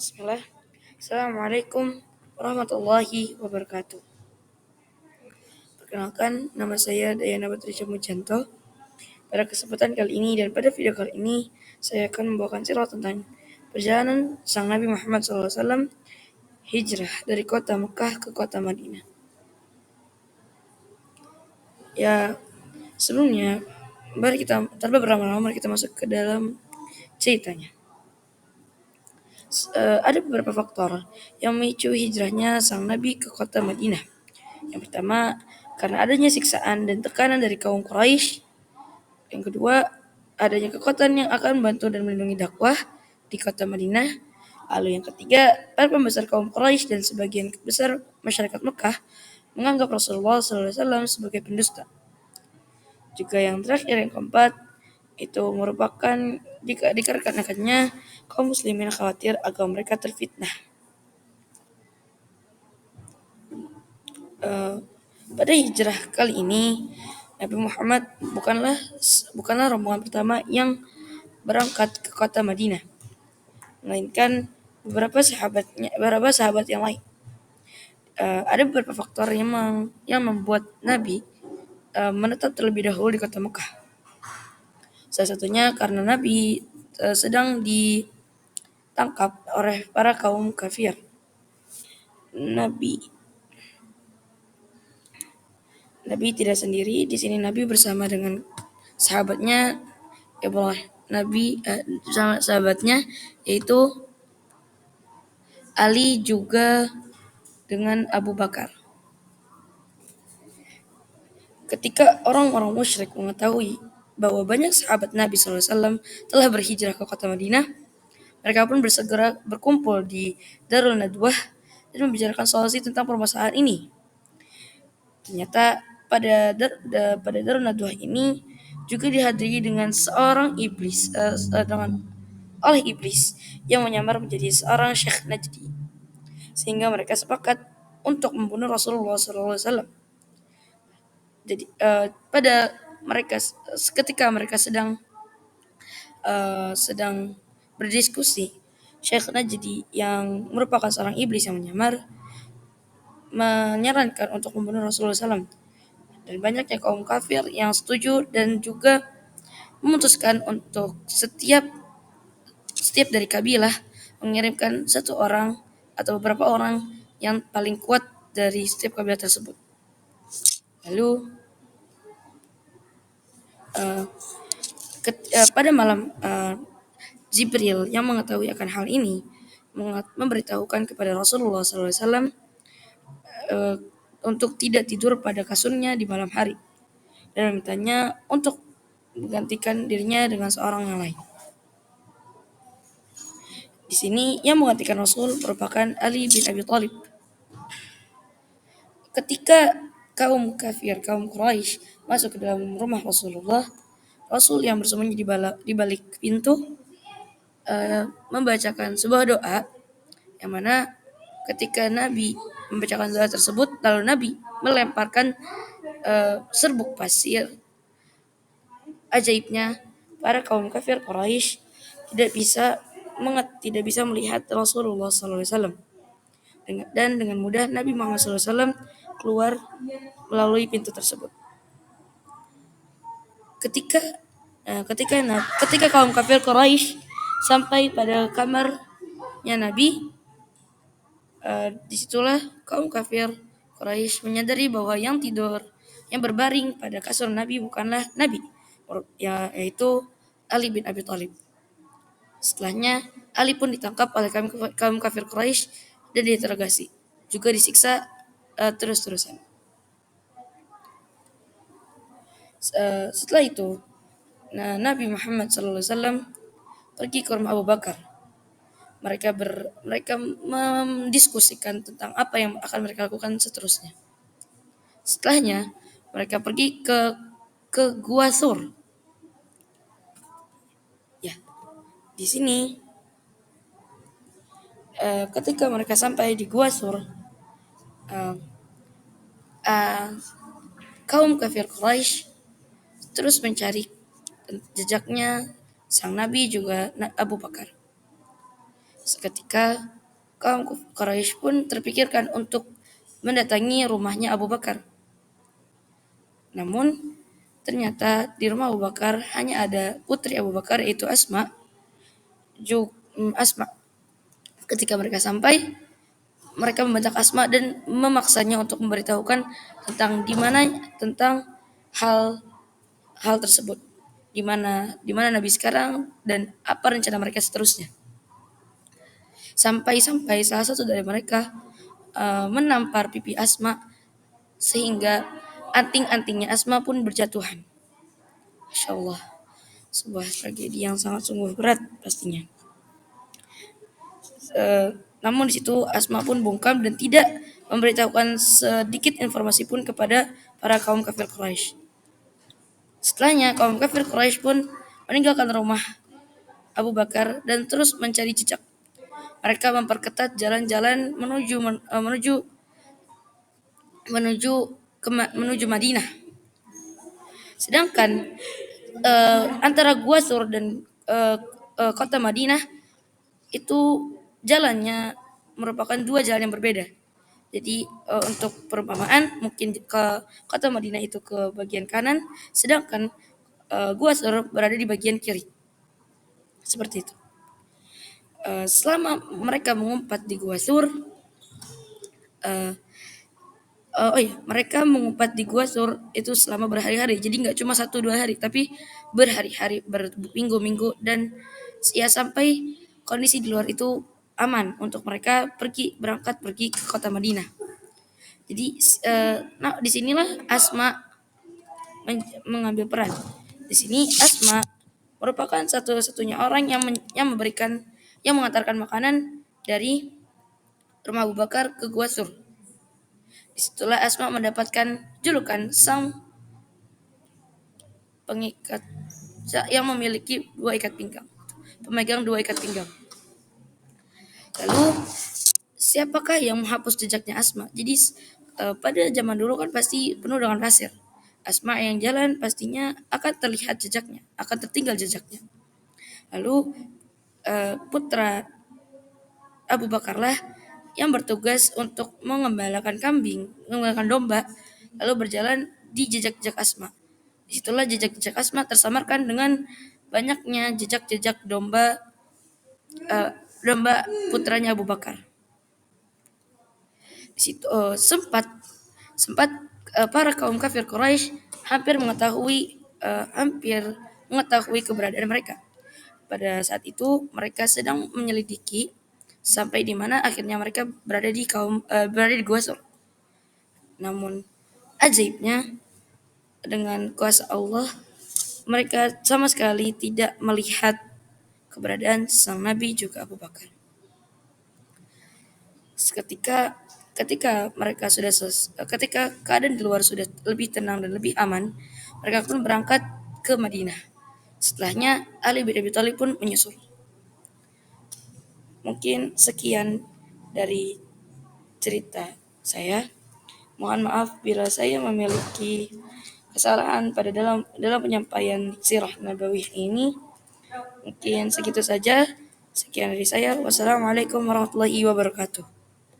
Bismillah. Assalamualaikum warahmatullahi wabarakatuh. Perkenalkan, nama saya Dayana Patricia Mujanto. Pada kesempatan kali ini dan pada video kali ini, saya akan membawakan cerita tentang perjalanan sang Nabi Muhammad SAW hijrah dari kota Mekah ke kota Madinah. Ya, sebelumnya, mari kita tanpa berlama-lama kita masuk ke dalam ceritanya. Ada beberapa faktor yang memicu hijrahnya sang Nabi ke kota Madinah. Yang pertama, karena adanya siksaan dan tekanan dari kaum Quraisy. Yang kedua, adanya kekuatan yang akan membantu dan melindungi dakwah di kota Madinah. Lalu yang ketiga, para pembesar kaum Quraisy dan sebagian besar masyarakat Mekah menganggap Rasulullah SAW sebagai pendusta. Juga yang terakhir, yang keempat, itu merupakan dikarenakannya kaum muslimin khawatir agama mereka terfitnah. Pada hijrah kali ini, Nabi Muhammad bukanlah rombongan pertama yang berangkat ke kota Madinah, melainkan beberapa sahabat yang lain. Ada beberapa faktor yang membuat Nabi menetap terlebih dahulu di kota Mekah. Salah satunya karena Nabi sedang ditangkap oleh para kaum kafir. Nabi tidak sendiri. Di sini Nabi bersama dengan sahabatnya, sahabatnya yaitu Ali juga dengan Abu Bakar. Ketika orang-orang musyrik mengetahui bahwa banyak sahabat Nabi SAW telah berhijrah ke kota Madinah, mereka pun bersegera berkumpul di Darul Nadwah dan membicarakan solusi tentang permasalahan ini. Ternyata pada Darul Nadwah ini juga dihadiri dengan seorang iblis, oleh iblis yang menyamar menjadi seorang Syekh Najdi, sehingga mereka sepakat untuk membunuh Rasulullah SAW. Jadi ketika mereka sedang berdiskusi, Syekh Najdi yang merupakan seorang iblis yang menyamar menyarankan untuk membunuh Rasulullah SAW. Dan banyaknya kaum kafir yang setuju dan juga memutuskan untuk setiap dari kabilah mengirimkan satu orang atau beberapa orang yang paling kuat dari setiap kabilah tersebut. Lalu pada malam, Jibril yang mengetahui akan hal ini memberitahukan kepada Rasulullah SAW untuk tidak tidur pada kasurnya di malam hari dan memintanya untuk menggantikan dirinya dengan seorang yang lain. Di sini yang menggantikan Rasul merupakan Ali bin Abi Thalib. Ketika kaum Quraisy masuk ke dalam rumah Rasulullah, Rasul yang bersembunyi di balik pintu membacakan sebuah doa, yang mana ketika Nabi membacakan doa tersebut, lalu Nabi melemparkan serbuk pasir. Ajaibnya, para kaum kafir Quraisy tidak bisa melihat Rasulullah SAW. Dan dengan mudah Nabi Muhammad SAW keluar melalui pintu tersebut. Ketika kaum kafir Quraisy sampai pada kamarnya Nabi, disitulah kaum kafir Quraisy menyadari bahwa yang berbaring pada kasur Nabi bukanlah Nabi, yaitu Ali bin Abi Thalib. Setelahnya, Ali pun ditangkap oleh kaum kafir Quraisy dan diinterogasi, juga disiksa terus-terusan. Setelah itu, Nabi Muhammad SAW pergi ke rumah Abu Bakar. Mereka mendiskusikan tentang apa yang akan mereka lakukan seterusnya. Setelahnya, mereka pergi ke Gua Sur. Ya, di sini ketika mereka sampai di Gua Sur, kaum kafir Quraisy terus mencari jejaknya sang Nabi juga Abu Bakar. Seketika kaum Quraisy pun terpikirkan untuk mendatangi rumahnya Abu Bakar. Namun ternyata di rumah Abu Bakar hanya ada putri Abu Bakar yaitu Asma. Ketika mereka sampai, mereka membentak Asma dan memaksanya untuk memberitahukan tentang hal hal tersebut. Di mana Nabi sekarang dan apa rencana mereka seterusnya. Sampai salah satu dari mereka menampar pipi Asma sehingga anting-antingnya Asma pun berjatuhan. Masya Allah, sebuah tragedi yang sangat sungguh berat pastinya. Namun di situ Asma pun bungkam dan tidak memberitahukan sedikit informasi pun kepada para kaum kafir Quraisy. Setelahnya kaum kafir Quraisy pun meninggalkan rumah Abu Bakar dan terus mencari jejak. Mereka memperketat jalan-jalan menuju Madinah. Sedangkan antara Gua Sur dan kota Madinah itu jalannya merupakan dua jalan yang berbeda. Jadi untuk perumpamaan mungkin ke kota Madinah itu ke bagian kanan, sedangkan Gua Sur berada di bagian kiri. Seperti itu. Selama mereka mengumpat di Gua Sur, uh, mereka mengumpat di Gua Sur itu selama berhari-hari. Jadi nggak cuma 1-2 hari, tapi berhari-hari, berminggu-minggu dan ya sampai kondisi di luar itu aman untuk mereka berangkat pergi ke kota Madinah. Jadi disinilah Asma mengambil peran. Di sini Asma merupakan satu-satunya orang yang mengantarkan makanan dari rumah Abu Bakar ke Gua Sur. Disitulah Asma mendapatkan julukan sang pengikat yang memiliki 2 ikat pinggang, pemegang 2 ikat pinggang. Lalu siapakah yang menghapus jejaknya Asma? Jadi pada zaman dulu kan pasti penuh dengan pasir. Asma yang jalan pastinya akan terlihat jejaknya, akan tertinggal jejaknya. Lalu putra Abu Bakarlah yang bertugas untuk mengembalakan domba, lalu berjalan di jejak-jejak Asma. Disitulah jejak-jejak Asma tersamarkan dengan banyaknya jejak-jejak domba putranya Abu Bakar. Di situ sempat para kaum kafir Quraisy hampir mengetahui keberadaan mereka. Pada saat itu mereka sedang menyelidiki sampai di mana akhirnya mereka berada di Gua Sur. Namun ajaibnya dengan kuasa Allah mereka sama sekali tidak melihat keberadaan sang Nabi juga Abu Bakar. Ketika keadaan di luar sudah lebih tenang dan lebih aman, mereka pun berangkat ke Madinah. Setelahnya Ali bin Abi Thalib pun menyusul. Mungkin sekian dari cerita saya. Mohon maaf bila saya memiliki kesalahan dalam penyampaian sirah nabawiyah ini. Mungkin segitu saja. Sekian dari saya. Wassalamualaikum warahmatullahi wabarakatuh.